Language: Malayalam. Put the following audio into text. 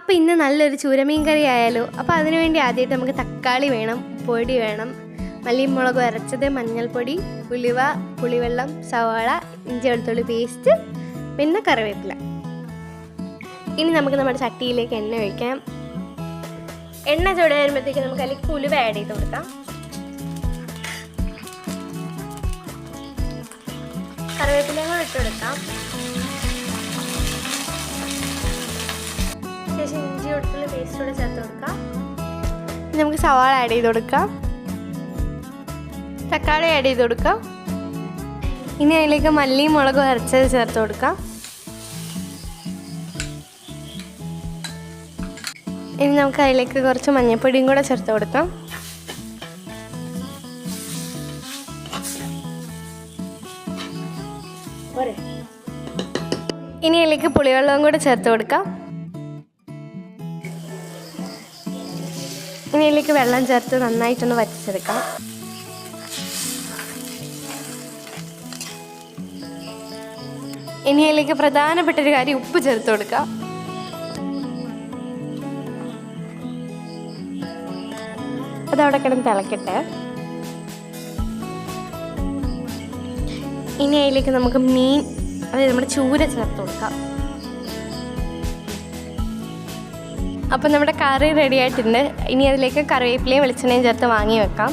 അപ്പോൾ ഇന്ന് നല്ലൊരു ചൂരമീൻ കറി ആയാലോ. അപ്പോൾ അതിനുവേണ്ടി ആദ്യമായിട്ട് നമുക്ക് തക്കാളി വേണം, പൊടി വേണം, മല്ലിമുളക് അരച്ചത്, മഞ്ഞൾപ്പൊടി, ഉലുവ, പുളിവെള്ളം, സവാള, ഇഞ്ചി വെളുത്തുള്ളി പേസ്റ്റ്, പിന്നെ കറിവേപ്പില. ഇനി നമുക്ക് നമ്മുടെ ചട്ടിയിലേക്ക് എണ്ണ ഒഴിക്കാം. എണ്ണ ചൂട് വരുമ്പോഴത്തേക്ക് നമുക്ക് അതിലേക്ക് ഉലുവ ആഡ് ചെയ്ത് കൊടുക്കാം. കറിവേപ്പിലയും കൂടെ ഇട്ട് കൊടുക്കാം. ശേഷം ഇഞ്ചി വെളുത്തുള്ളി പേസ്റ്റ് കൂടെ ചേർത്ത് കൊടുക്കാം. നമുക്ക് സവാള ആഡ് ചെയ്ത് കൊടുക്കാം, തക്കാളി ആഡ് ചെയ്ത് കൊടുക്കാം. ഇനി അതിലേക്ക് മല്ലിയും മുളകും അരച്ചത് ചേർത്ത് കൊടുക്കാം. ഇനി നമുക്ക് അതിലേക്ക് കുറച്ച് മഞ്ഞൾപ്പൊടിയും കൂടെ ചേർത്ത് കൊടുക്കാം. ഇനി അതിലേക്ക് പുളിവെള്ളവും കൂടെ ചേർത്ത് കൊടുക്കാം. ഇനി അതിലേക്ക് വെള്ളം ചേർത്ത് നന്നായിട്ടൊന്ന് വറ്റിച്ചെടുക്കാം. ഇനി അതിലേക്ക് പ്രധാനപ്പെട്ടൊരു കാര്യം, ഉപ്പ് ചേർത്ത് കൊടുക്കാം. അതവിടെ കിടന്ന് തിളക്കട്ടെ. ഇനി അതിലേക്ക് നമുക്ക് മീൻ, അതായത് നമ്മുടെ ചൂര ചേർത്ത് കൊടുക്കാം. അപ്പം നമ്മുടെ കറി റെഡി ആയിട്ടുണ്ട്. ഇനി അതിലേക്ക് കറിവേപ്പിലയും വെളിച്ചെണ്ണയും ചേർത്ത് വാങ്ങി വെക്കാം.